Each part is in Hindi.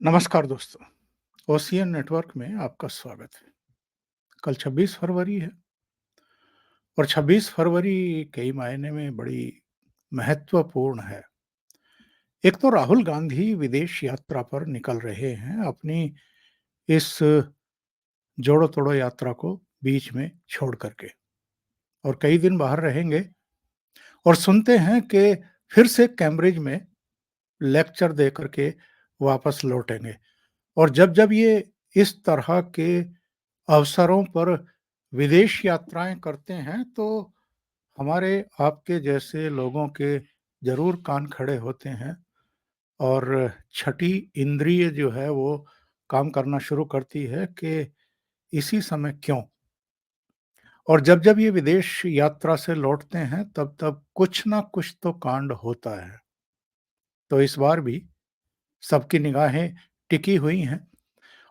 नमस्कार दोस्तों, ओशियन नेटवर्क में आपका स्वागत है। कल 26 फरवरी है और 26 फरवरी कई मायने में बड़ी महत्वपूर्ण है। एक तो राहुल गांधी विदेश यात्रा पर निकल रहे हैं अपनी इस जोड़ो-तोड़ो यात्रा को बीच में छोड़ कर के और कई दिन बाहर रहेंगे और सुनते हैं कि फिर से कैम्ब्रिज में लेक्चर दे कर के वापस लौटेंगे और जब-जब ये इस तरह के अवसरों पर विदेश यात्राएँ करते हैं, तो हमारे आपके जैसे लोगों के ज़रूर कान खड़े होते हैं और छठी इंद्रिय जो है वो काम करना शुरू करती है कि इसी समय क्यों? और जब-जब ये विदेश यात्रा से लौटते हैं तब-तब कुछ ना कुछ तो कांड होता है। तो इस बार भी सबकी निगाहें टिकी हुई हैं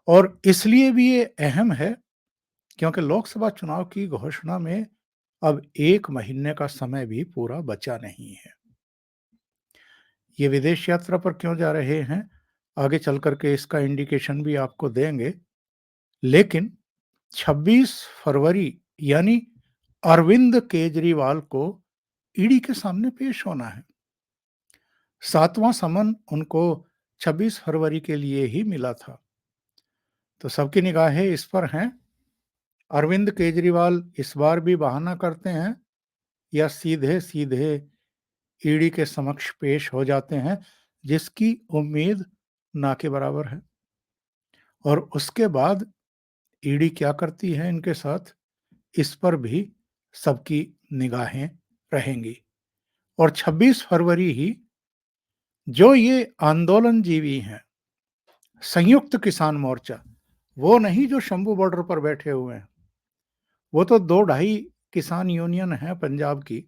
और इसलिए भी ये अहम है क्योंकि लोकसभा चुनाव की घोषणा में अब 1 महीने का समय भी पूरा बचा नहीं है। ये विदेश यात्रा पर क्यों जा रहे हैं, आगे चल कर के इसका इंडिकेशन भी आपको देंगे। लेकिन 26 फरवरी यानी अरविंद केजरीवाल को ईडी के सामने पेश होना है। 7वां समन उनको 26 फरवरी के लिए ही मिला था। तो सबकी निगाहें इस पर हैं। अरविंद केजरीवाल इस बार भी बहाना करते हैं या सीधे-सीधे ईडी के समक्ष पेश हो जाते हैं, जिसकी उम्मीद ना के बराबर है। और उसके बाद ईडी क्या करती है इनके साथ, इस पर भी सबकी निगाहें रहेंगी। और 26 फरवरी ही जो ये आंदोलनजीवी हैं, संयुक्त किसान मोर्चा, वो नहीं जो शंभू बॉर्डर पर बैठे हुए हैं, वो तो 2 ढाई किसान यूनियन है पंजाब की,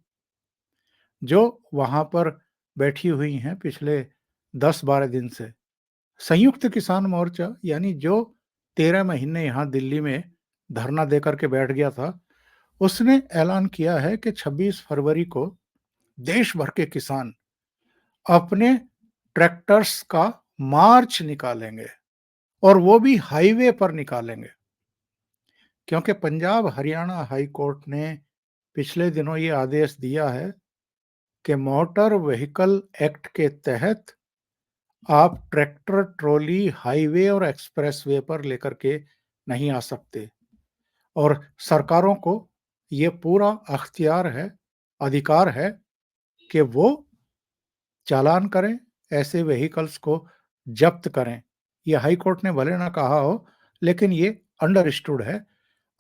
जो वहाँ पर बैठी हुई हैं पिछले 10-12 दिन से। संयुक्त किसान मोर्चा यानी जो 13 महीने यहाँ दिल्ली में धरना देकर के बैठ गया था, उसने ऐलान किया है कि 26 फरवरी को देश भर के किसान अपने ट्रैक्टर्स का मार्च निकालेंगे और वो भी हाईवे पर निकालेंगे। क्योंकि पंजाब हरियाणा हाई कोर्ट ने पिछले दिनों ये आदेश दिया है कि मोटर व्हीकल एक्ट के तहत आप ट्रैक्टर ट्रॉली हाईवे और एक्सप्रेसवे पर लेकर के नहीं आ सकते और सरकारों को ये पूरा अख्तियार है, अधिकार है कि वो चालान करें, ऐसे व्हीकल्स को जब्त करें। ये हाई कोर्ट ने भले ना कहा हो, लेकिन ये अंडरस्टूड है।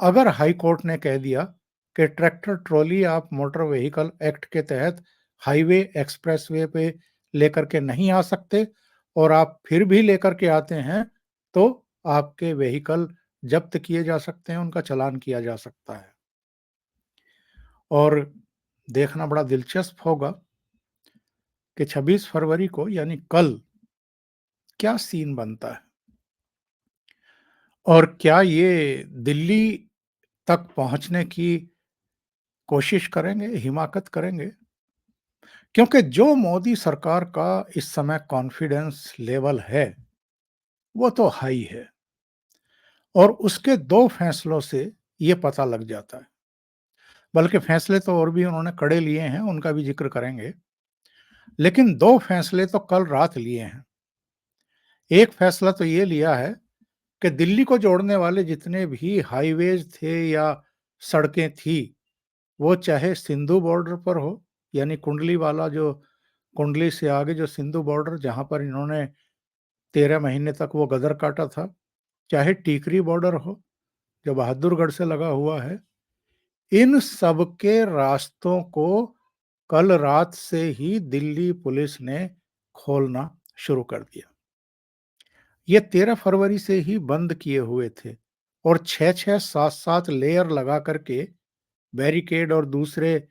अगर हाई कोर्ट ने कह दिया कि ट्रैक्टर ट्रॉली आप मोटर व्हीकल एक्ट के तहत हाईवे, एक्सप्रेसवे पे लेकर के नहीं आ सकते और आप फिर भी लेकर के आते हैं, तो आपके व्हीकल जब्त किए जा सकते हैं, उनका चालान किया जा सकता है। और देखना बड़ा दिलचस्प होगा कि 26 फरवरी को यानी कल क्या सीन बनता है और क्या ये दिल्ली तक पहुंचने की कोशिश करेंगे, हिमाकत करेंगे? क्योंकि जो मोदी सरकार का इस समय कॉन्फिडेंस लेवल है, वो तो हाई है और उसके 2 फैसलों से ये पता लग जाता है। बल्कि फैसले तो और भी उन्होंने कड़े लिए हैं, उनका भी ज़िक्र करेंगे। लेकिन 2 फैसले तो कल रात लिए हैं। एक फैसला तो ये लिया है कि दिल्ली को जोड़ने वाले जितने भी हाईवेज़ थे या सड़कें थी, वो चाहे सिंधु बॉर्डर पर हो, यानी कुंडली वाला जो कुंडली से आगे जो सिंधु बॉर्डर जहाँ पर इन्होंने 13 महीने तक वो गदर काटा था, चाहे टीकरी बॉर्डर हो, जो बहादुरगढ़ से लगा हुआ है, इन सब के रास्तों को कल रात से ही दिल्ली पुलिस ने खोलना शुरू कर दिया। ये 13 फरवरी से ही बंद किए हुए थे और 6-6, 7-7 लेयर लगा करके बैरिकेड और दूसरे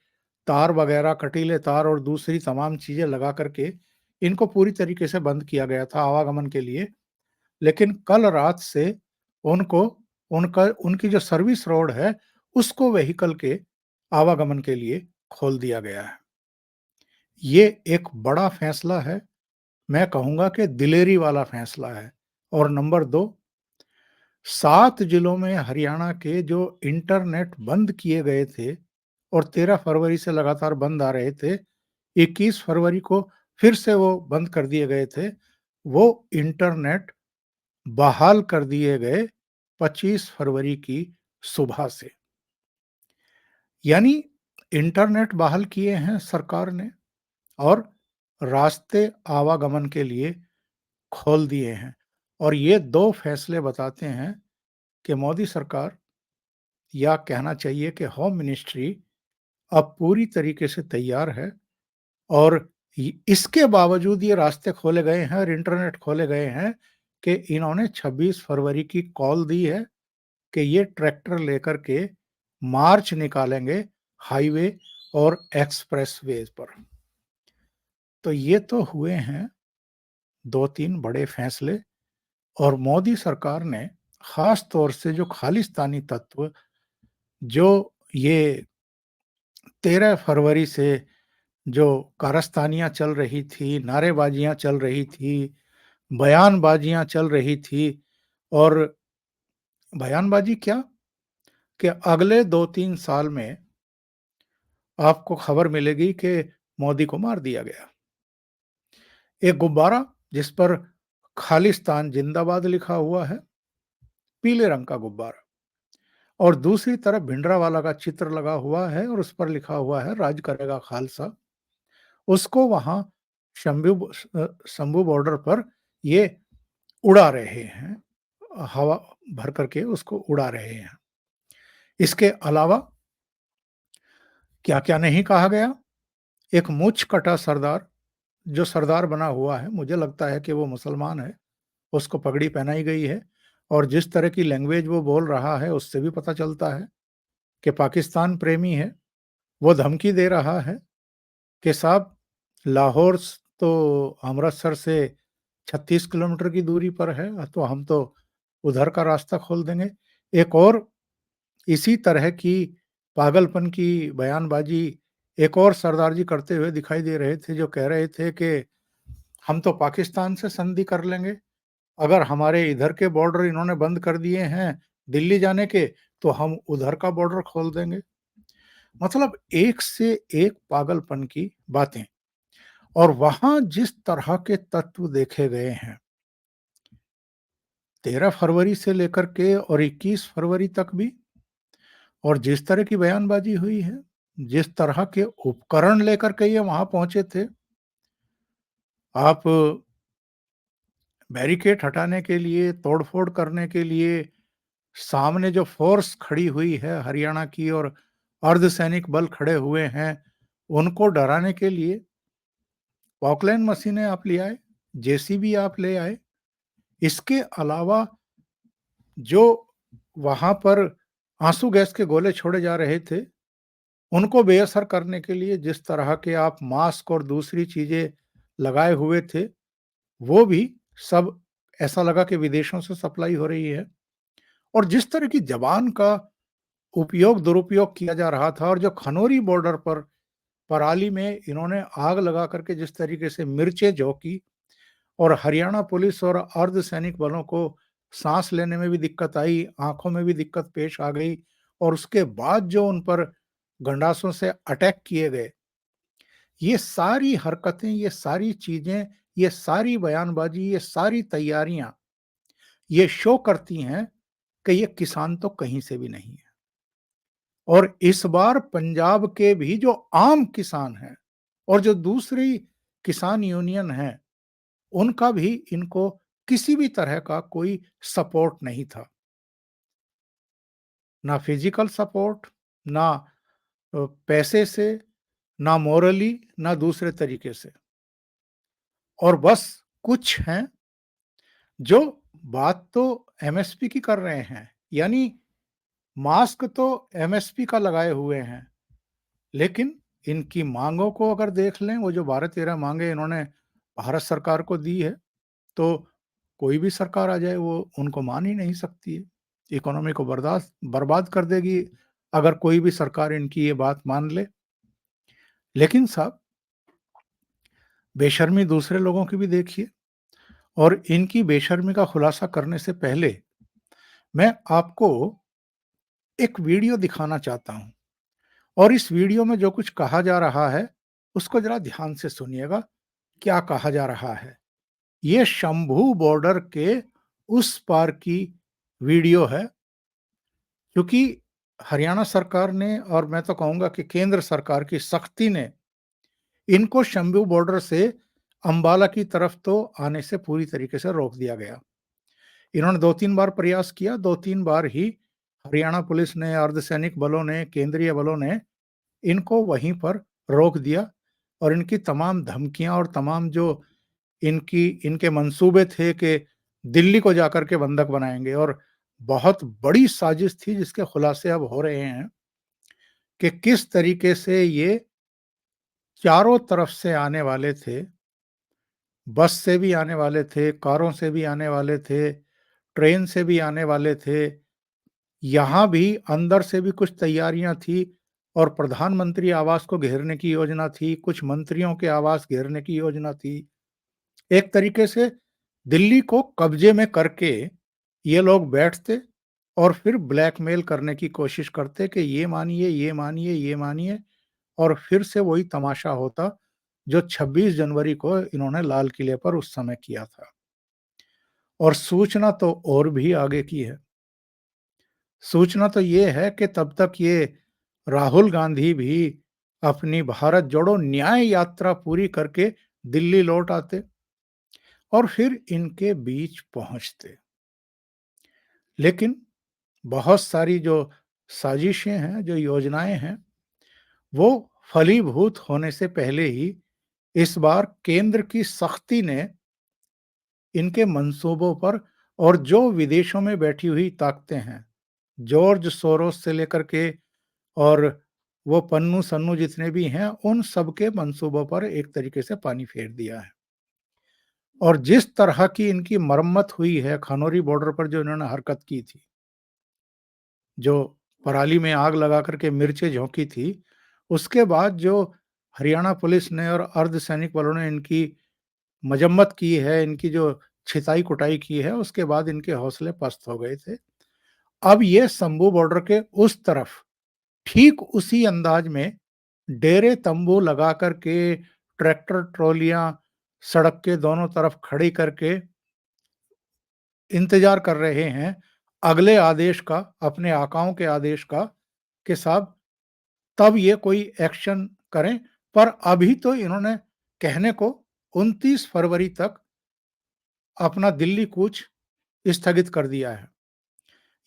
तार वगैरह, कटीले तार और दूसरी तमाम चीज़ें लगा करके इनको पूरी तरीके से बंद किया गया था आवागमन के लिए। लेकिन कल रात से उनको उनका उनकी जो सर्विस रोड है, उसको व्हीकल के आवागमन के लिए खोल दिया गया है। ये एक बड़ा फैसला है, मैं कहूँगा कि दिलेरी वाला फैसला है और नंबर 2, 7 जिलों में हरियाणा के जो इंटरनेट बंद किए गए थे और 13 फरवरी से लगातार बंद आ रहे थे, 21 फरवरी को फिर से वो बंद कर दिए गए थे। वो इंटरनेट बहाल कर दिए गए 25 फरवरी की सुबह से। यानी इंटरनेट बहाल किए हैं सरकार ने और रास्ते आवागमन के लिए खोल दिए हैं। और ये 2 फैसले बताते हैं कि मोदी सरकार, या कहना चाहिए कि होम मिनिस्ट्री, अब पूरी तरीके से तैयार है और इसके बावजूद ये रास्ते खोले गए हैं और इंटरनेट खोले गए हैं कि इन्होंने 26 फरवरी की कॉल दी है कि ये ट्रैक्टर लेकर के मार्च निकालेंगे हाईवे और एक्सप्रेसवेज पर। तो ये तो हुए हैं 2-3 बड़े फैसले। और मोदी सरकार ने खास तौर से जो खालिस्तानी तत्व, जो ये 13 फरवरी से जो कारस्तानियाँ चल रही थी, नारेबाजियाँ चल रही थी, बयानबाजियाँ चल रही थी, और बयानबाजी क्या, कि अगले 2-3 साल में आपको खबर मिलेगी कि मोदी को मार दिया गया। एक गुब्बारा जिस पर खालिस्तान जिंदाबाद लिखा हुआ है, पीले रंग का गुब्बारा, और दूसरी तरफ भिंडरावाला का चित्र लगा हुआ है और उस पर लिखा हुआ है राज करेगा खालसा। उसको वहां शंभू बॉर्डर पर ये उड़ा रहे हैं, हवा भर करके उसको उड़ा रहे हैं। इसके अलावा क्या क्या नहीं कहा गया। एक मूछ कटा सरदार, जो सरदार बना हुआ है, मुझे लगता है कि वो मुसलमान है, उसको पगड़ी पहनाई गई है, और जिस तरह की लैंग्वेज वो बोल रहा है उससे भी पता चलता है कि पाकिस्तान प्रेमी है। वो धमकी दे रहा है कि साहब, लाहौर तो अमृतसर से 36 किलोमीटर की दूरी पर है, तो हम तो उधर का रास्ता खोल देंगे। एक और इसी तरह की पागलपन की बयानबाजी एक और सरदार जी करते हुए दिखाई दे रहे थे, जो कह रहे थे कि हम तो पाकिस्तान से संधि कर लेंगे, अगर हमारे इधर के बॉर्डर इन्होंने बंद कर दिए हैं दिल्ली जाने के, तो हम उधर का बॉर्डर खोल देंगे। मतलब एक से एक पागलपन की बातें। और वहां जिस तरह के तत्व देखे गए हैं, 13 फरवरी से लेकर के और 21 फरवरी तक भी, और जिस तरह की बयानबाजी हुई है, जिस तरह के उपकरण लेकर के ये वहां पहुंचे थे, आप बैरिकेड हटाने के लिए, तोड़फोड़ करने के लिए, सामने जो फोर्स खड़ी हुई है हरियाणा की और अर्धसैनिक बल खड़े हुए हैं, उनको डराने के लिए पॉकलैंड मशीनें आप ले आए, जेसीबी आप ले आए। इसके अलावा जो वहां पर आंसू गैस के गोले छोड़े जा रहे थे, उनको बेअसर करने के लिए जिस तरह के आप मास्क और दूसरी चीजें लगाए हुए थे, वो भी सब ऐसा लगा कि विदेशों से सप्लाई हो रही है। और जिस तरह की जबान का उपयोग दुरुपयोग किया जा रहा था, और जो खनौरी बॉर्डर पर पराली में इन्होंने आग लगा करके जिस तरीके से मिर्चें झोंकी, और हरियाणा पुलिस और अर्धसैनिक बलों को सांस लेने में भी दिक्कत आई, आंखों में भी दिक्कत पेश आ गई, और उसके बाद जो उन पर गंडासों से अटैक किए गए, ये सारी हरकतें, ये सारी चीजें, ये सारी बयानबाजी, ये सारी तैयारियां ये शो करती हैं कि ये किसान तो कहीं से भी नहीं है। और इस बार पंजाब के भी जो आम किसान हैं और जो दूसरी किसान यूनियन है, उनका भी इनको किसी भी तरह का कोई सपोर्ट नहीं था। ना फिजिकल सपोर्ट, ना पैसे से, ना मोरली, ना दूसरे तरीके से। और बस कुछ हैं जो बात तो एमएसपी की कर रहे हैं, यानी मास्क तो एमएसपी का लगाए हुए हैं, लेकिन इनकी मांगों को अगर देख लें, वो जो 12-13 मांगे इन्होंने भारत सरकार को दी है, तो कोई भी सरकार आ जाए वो उनको मान ही नहीं सकती है। इकोनॉमी को बर्दाश्त बर्बाद कर देगी अगर कोई भी सरकार इनकी ये बात मान ले। लेकिन साहब, बेशर्मी दूसरे लोगों की भी देखिए। और इनकी बेशर्मी का खुलासा करने से पहले मैं आपको एक वीडियो दिखाना चाहता हूं और इस वीडियो में जो कुछ कहा जा रहा है उसको जरा ध्यान से सुनिएगा। क्या कहा जा रहा है? ये शंभू बॉर्डर के उस पार की वीडियो है, क्योंकि हरियाणा सरकार ने और मैं तो कहूंगा कि केंद्र सरकार की सख्ती ने इनको शंभू बॉर्डर से अंबाला की तरफ तो आने से पूरी तरीके से रोक दिया गया। इन्होंने 2-3 बार प्रयास किया, 2-3 बार ही हरियाणा पुलिस ने, अर्धसैनिक बलों ने, केंद्रीय बलों ने इनको वहीं पर रोक दिया और इनकी तमाम धमकियां और तमाम जो इनके मंसूबे थे कि दिल्ली को जाकर के बंधक बनाएंगे, और बहुत बड़ी साजिश थी जिसके खुलासे अब हो रहे हैं कि किस तरीके से ये चारों तरफ से आने वाले थे। बस से भी आने वाले थे, कारों से भी आने वाले थे, ट्रेन से भी आने वाले थे। यहाँ भी अंदर से भी कुछ तैयारियां थी और प्रधानमंत्री आवास को घेरने की योजना थी, कुछ मंत्रियों के आवास घेरने की योजना थी। एक तरीके से दिल्ली को कब्जे में करके ये लोग बैठते और फिर ब्लैकमेल करने की कोशिश करते कि ये मानिए, ये मानिए, ये मानिए, और फिर से वही तमाशा होता जो 26 जनवरी को इन्होंने लाल किले पर उस समय किया था। और सूचना तो और भी आगे की है। सूचना तो ये है कि तब तक ये राहुल गांधी भी अपनी भारत जोड़ो न्याय यात्रा पूरी करके दिल्ली लौट आते और फिर इनके बीच पहुंचते। लेकिन बहुत सारी जो साजिशें हैं, जो योजनाएं हैं, वो फलीभूत होने से पहले ही इस बार केंद्र की सख्ती ने इनके मंसूबों पर, और जो विदेशों में बैठी हुई ताकतें हैं, जॉर्ज सोरोस से लेकर के और वो पन्नू सन्नू जितने भी हैं, उन सबके मंसूबों पर एक तरीके से पानी फेर दिया है। और जिस तरह की इनकी मरम्मत हुई है खनौरी बॉर्डर पर, जो इन्होंने हरकत की थी, जो पराली में आग लगा करके मिर्चें झोंकी थी, उसके बाद जो हरियाणा पुलिस ने और अर्धसैनिक बलों ने इनकी मजम्मत की है, इनकी जो छिताई-कुटाई की है, उसके बाद इनके हौसले पस्त हो गए थे। अब ये शंभू बॉर्डर के उस तरफ ठीक उसी अंदाज में डेरे तंबू लगा करके, ट्रैक्टर ट्रॉलियां सड़क के दोनों तरफ खड़ी करके इंतजार कर रहे हैं अगले आदेश का, अपने आकाओं के आदेश का, कि साहब तब ये कोई एक्शन करें। पर अभी तो इन्होंने कहने को 29 फरवरी तक अपना दिल्ली कूच स्थगित कर दिया है।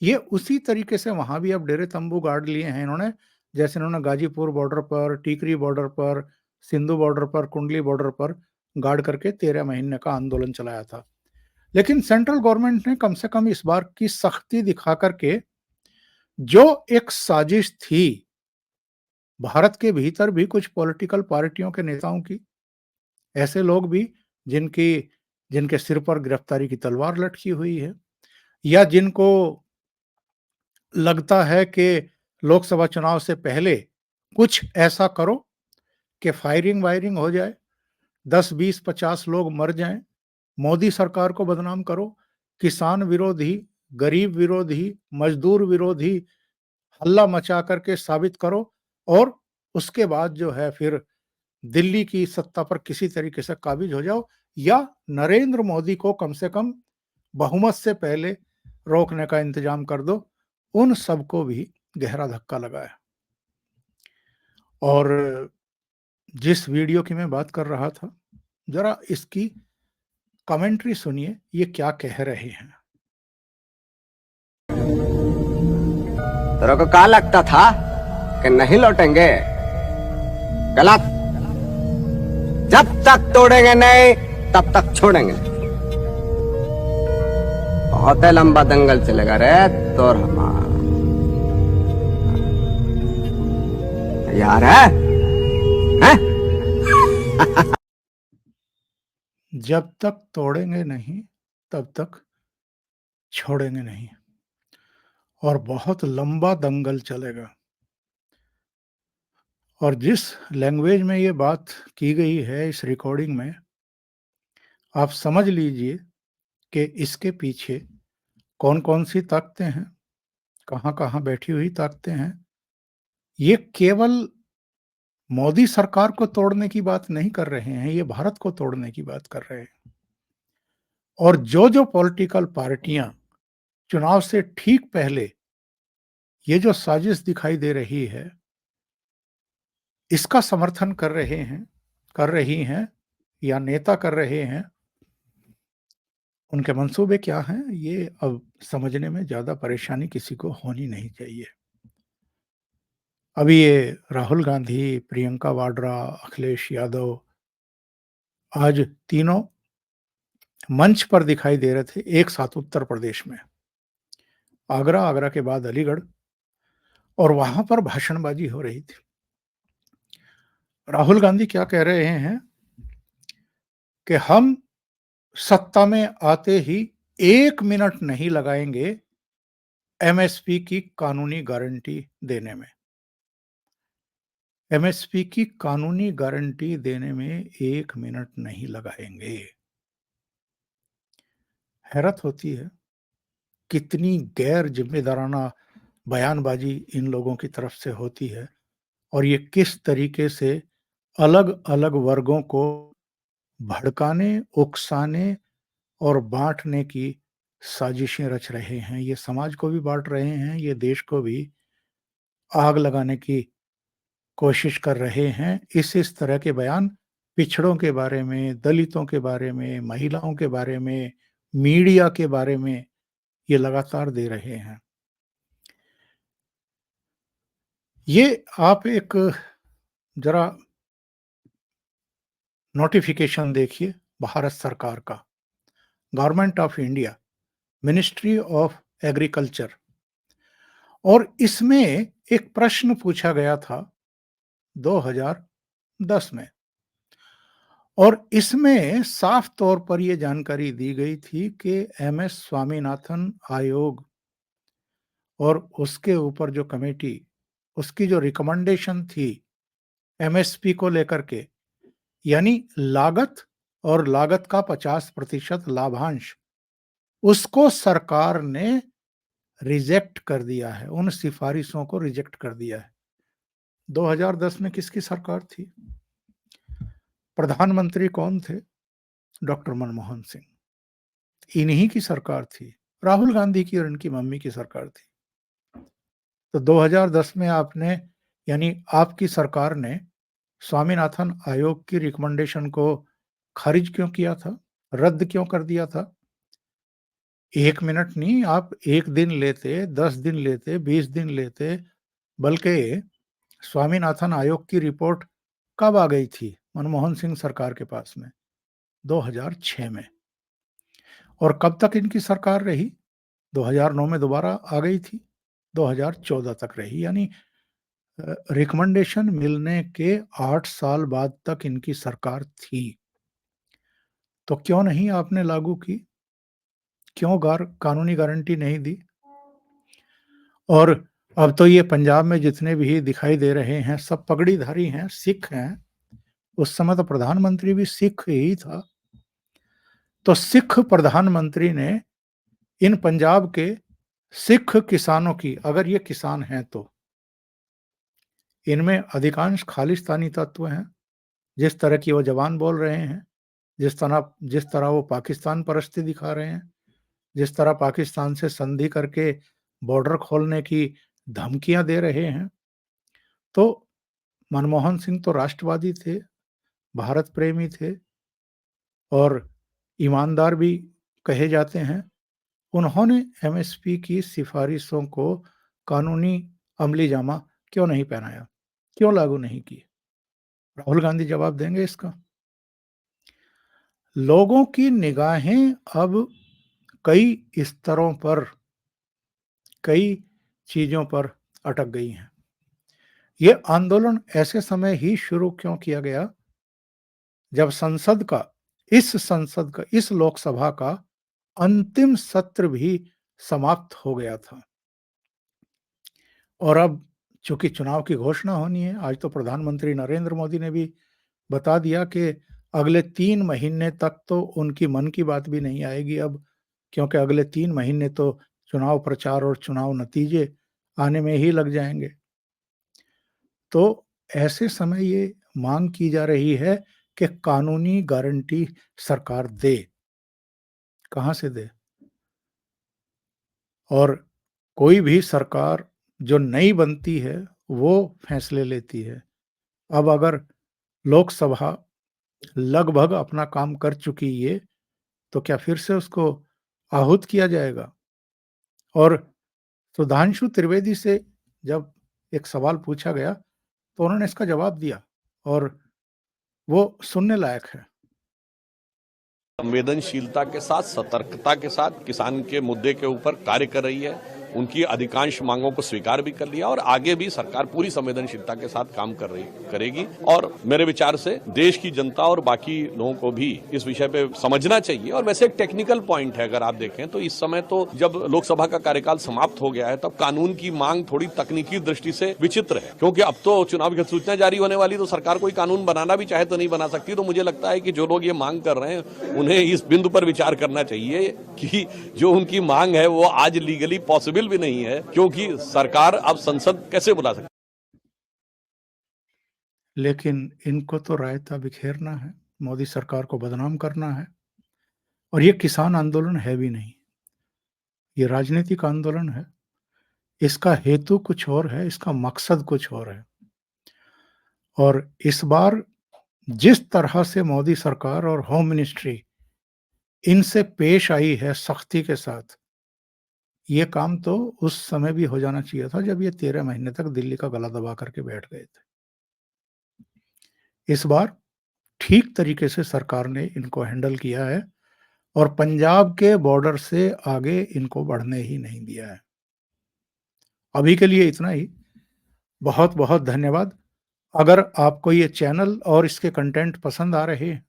ये उसी तरीके से वहां भी अब डेरे तंबू गाड़ लिए हैं इन्होंने, जैसे इन्होंने गाजीपुर बॉर्डर पर, टीकरी बॉर्डर पर, सिंधु बॉर्डर पर, कुंडली बॉर्डर पर गाड़ करके 13 महीने का आंदोलन चलाया था। लेकिन सेंट्रल गवर्नमेंट ने कम से कम इस बार की सख्ती दिखा करके, जो एक साजिश थी भारत के भीतर भी कुछ पॉलिटिकल पार्टियों के नेताओं की, ऐसे लोग भी जिनकी जिनके सिर पर गिरफ्तारी की तलवार लटकी हुई है, या जिनको लगता है कि लोकसभा चुनाव से पहले कुछ ऐसा करो कि फायरिंग वायरिंग हो जाए, 10, 20, 50 लोग मर जाएं, मोदी सरकार को बदनाम करो, किसान विरोधी, गरीब विरोधी, मजदूर विरोधी हल्ला मचा करके साबित करो, और उसके बाद जो है फिर दिल्ली की सत्ता पर किसी तरीके से काबिज हो जाओ, या नरेंद्र मोदी को कम से कम बहुमत से पहले रोकने का इंतजाम कर दो। उन सबको भी गहरा धक्का लगा है। और जिस वीडियो की मैं बात कर रहा था, जरा इसकी कमेंट्री सुनिए, ये क्या कह रहे हैं। तेरे को क्या लगता था कि नहीं लौटेंगे? गलत। जब तक तोड़ेंगे नहीं तब तक छोड़ेंगे। बहुत लंबा दंगल चलेगा रे तोर हमारा। यार है? जब तक तोड़ेंगे नहीं तब तक छोड़ेंगे नहीं, और बहुत लंबा दंगल चलेगा। और जिस लैंग्वेज में ये बात की गई है इस रिकॉर्डिंग में, आप समझ लीजिए कि इसके पीछे कौन-कौन सी ताकतें हैं, कहाँ-कहाँ बैठी हुई ताकतें हैं। ये केवल मोदी सरकार को तोड़ने की बात नहीं कर रहे हैं, ये भारत को तोड़ने की बात कर रहे हैं। और जो-जो पॉलिटिकल पार्टियाँ चुनाव से ठीक पहले ये जो साजिश दिखाई दे रही है, इसका समर्थन कर रही हैं या नेता कर रहे हैं, उनके मंसूबे क्या हैं, ये अब समझने में ज़्यादा परेशानी किसी को होनी नहीं चाहिए। अभी ये राहुल गांधी, प्रियंका वाड्रा, अखिलेश यादव आज तीनों मंच पर दिखाई दे रहे थे एक साथ उत्तर प्रदेश में। आगरा, आगरा के बाद अलीगढ़ और वहाँ पर भाषणबाजी हो रही थी। राहुल गांधी क्या कह रहे हैं कि हम सत्ता में आते ही 1 मिनट नहीं लगाएँगे एमएसपी की कानूनी गारंटी देने में। एमएसपी की कानूनी गारंटी देने में 1 मिनट नहीं लगाएँगे। हैरत होती है, कितनी गैर ज़िम्मेदाराना बयानबाज़ी इन लोगों की तरफ से होती है और ये किस तरीके से अलग-अलग वर्गों को भड़काने, उकसाने और बाँटने की साजिशें रच रहे हैं। ये समाज को भी बाँट रहे हैं, ये देश को भी आग लगाने की कोशिश कर रहे हैं। इस तरह के बयान पिछड़ों के बारे में, दलितों के बारे में, महिलाओं के बारे में, मीडिया के बारे में ये लगातार दे रहे हैं। ये आप एक ज़रा नोटिफ़िकेशन देखिए भारत सरकार का, government of India, ministry of agriculture और इसमें एक प्रश्न पूछा गया था 2010 में और इसमें साफ तौर पर ये जानकारी दी गई थी कि एमएस स्वामीनाथन आयोग और उसके ऊपर जो कमेटी, उसकी जो रिकमेंडेशन थी एमएसपी को लेकर के, यानी लागत और लागत का 50% लाभांश, उसको सरकार ने रिजेक्ट कर दिया है, उन सिफारिशों को रिजेक्ट कर दिया है। 2010 में किसकी सरकार थी? प्रधानमंत्री कौन थे? डॉक्टर मनमोहन सिंह। इन्हीं की सरकार थी, राहुल गांधी की और इनकी मम्मी की सरकार थी। तो 2010 में आपने यानी आपकी सरकार ने स्वामीनाथन आयोग की रिकमेंडेशन को खारिज क्यों किया था? रद्द क्यों कर दिया था? 1 मिनट नहीं, आप 1 दिन लेते, 10 दिन लेते, 20 दिन लेते, बल्कि स्वामीनाथन आयोग की रिपोर्ट कब आ गई थी मनमोहन सिंह सरकार के पास में? 2006 में। और कब तक इनकी सरकार रही? 2009 में दोबारा आ गई थी, 2014 तक रही, यानी रिकमेंडेशन मिलने के 8 साल बाद तक इनकी सरकार थी। तो क्यों नहीं आपने लागू की? क्यों कानूनी गारंटी नहीं दी? और अब तो ये पंजाब में जितने भी दिखाई दे रहे हैं, सब पगड़ीधारी हैं, सिख हैं। उस समय तो प्रधानमंत्री भी सिख ही था। तो सिख प्रधानमंत्री ने इन पंजाब के सिख किसानों की, अगर ये किसान हैं तो, इनमें अधिकांश खालिस्तानी तत्व हैं। जिस तरह की वो ज़बान बोल रहे हैं, जिस तरह वो पाकिस्तान परस्ती दिखा रहे हैं, जिस तरह पाकिस्तान से संधि करके बॉर्डर खोलने की धमकियाँ दे रहे हैं, तो मनमोहन सिंह तो राष्ट्रवादी थे, भारत प्रेमी थे और ईमानदार भी कहे जाते हैं। उन्होंने एमएसपी की सिफारिशों को कानूनी अमली-जामा क्यों नहीं पहनाया? क्यों लागू नहीं की? राहुल गांधी जवाब देंगे इसका? लोगों की निगाहें अब कई स्तरों पर, कई चीज़ों पर अटक गई हैं। ये आंदोलन ऐसे समय ही शुरू क्यों किया गया जब संसद का, इस लोकसभा का अंतिम सत्र भी समाप्त हो गया था। और अब चूँकि चुनाव की घोषणा होनी है, आज तो प्रधानमंत्री नरेंद्र मोदी ने भी बता दिया कि अगले 3 महीने तक तो उनकी मन की बात भी नहीं आएगी अब क्योंकि अगले 3 महीने तो चुनाव प्रचार और चुनाव नतीजे आने में ही लग जाएँगे। तो ऐसे समय ये माँग की जा रही है कि कानूनी गारंटी सरकार दे। कहाँ से दे? और कोई भी सरकार जो नई बनती है, वो फैसले लेती है। अब अगर लोकसभा लगभग अपना काम कर चुकी ये, तो क्या फिर से उसको आहूत किया जाएगा? और सुधांशु त्रिवेदी से जब एक सवाल पूछा गया, तो उन्होंने इसका जवाब दिया और वो सुनने लायक है। संवेदनशीलता के साथ, सतर्कता के साथ किसान के मुद्दे के ऊपर कार्य कर रही है। उनकी अधिकांश मांगों को स्वीकार भी कर लिया और आगे भी सरकार पूरी संवेदनशीलता के साथ काम करेगी। और मेरे विचार से देश की जनता और बाकी लोगों को भी इस विषय पे समझना चाहिए। और वैसे एक टेक्निकल पॉइंट है, अगर आप देखें तो इस समय तो जब लोकसभा का कार्यकाल समाप्त हो गया है, तब कानून की मांग थोड़ी तकनीकी दृष्टि से विचित्र है, क्योंकि अब तो चुनाव की सूचना जारी होने वाली, तो सरकार कोई कानून बनाना भी चाहे तो नहीं बना सकती। तो मुझे लगता है कि जो लोग ये मांग कर रहे हैं, उन्हें इस बिंदु पर विचार करना चाहिए कि जो उनकी मांग है वो आज लीगली पॉसिबल भी नहीं है, क्योंकि सरकार अब संसद कैसे बुला सकती। लेकिन इनको तो रायता बिखेरना है, मोदी सरकार को बदनाम करना है। और ये किसान आंदोलन है भी नहीं, ये राजनीतिक आंदोलन है। इसका हेतु कुछ और है, इसका मकसद कुछ और है। और इस बार जिस तरह से मोदी सरकार और होम मिनिस्ट्री इनसे पेश आई है सख्ती के साथ, ये काम तो उस समय भी हो जाना चाहिए था जब ये 13 महीने तक दिल्ली का गला दबा करके बैठ गए थे। इस बार ठीक तरीके से सरकार ने इनको हैंडल किया है और पंजाब के बॉर्डर से आगे इनको बढ़ने ही नहीं दिया है। अभी के लिए इतना ही। बहुत-बहुत धन्यवाद। अगर आपको ये चैनल और इसके कंटेंट पसंद आ रहे हैं,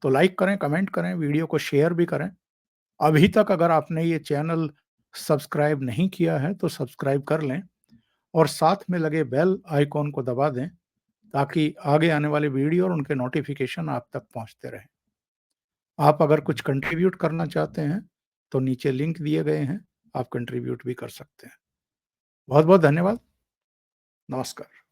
तो लाइक करें, कमेंट करें, वीडियो को शेयर भी करें। अभी तक अगर आपने ये चैनल सब्सक्राइब नहीं किया है, तो सब्सक्राइब कर लें और साथ में लगे बेल आइकॉन को दबा दें, ताकि आगे आने वाले वीडियो और उनके नोटिफ़िकेशन आप तक पहुँचते रहें। आप अगर कुछ कंट्रीब्यूट करना चाहते हैं, तो नीचे लिंक दिए गए हैं, आप कंट्रीब्यूट भी कर सकते हैं। बहुत-बहुत धन्यवाद। नमस्कार।